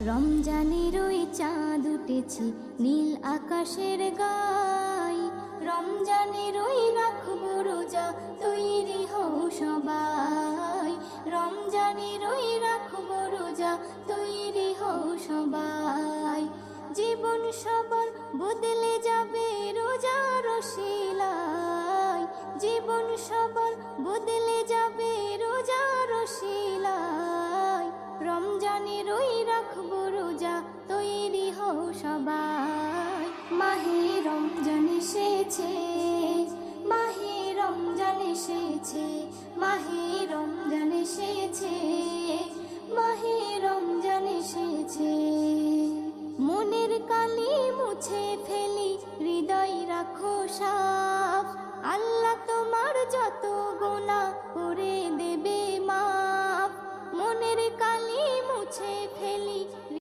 রমজানের ওই চাঁদ উঠেছে নীল আকাশের গায়, রমজানের ওই রাখবো রোজা তৈরি হও সবাই, রমজানের ওই রাখবো রোজা তৈরি হও সবাই। জীবন সবার বদলে যাবে রোজার শিলায়, জীবন সবার বদলে যাবে রোজার শিলায়, রমজানের ওই রাখবো রোজা তৈরি হও সবাই। মাহে রমজান এসেছে, মাহে রমজান এসেছে, মাহে রমজান এসেছে, মাহে রমজান এসেছে। মনের কালি মুছে ফেলি, হৃদয় রাখো সাফ, আল্লাহ তোমার যত গুনাহ করে দেবে মাফ। মনের কালি মুছে ফেলি,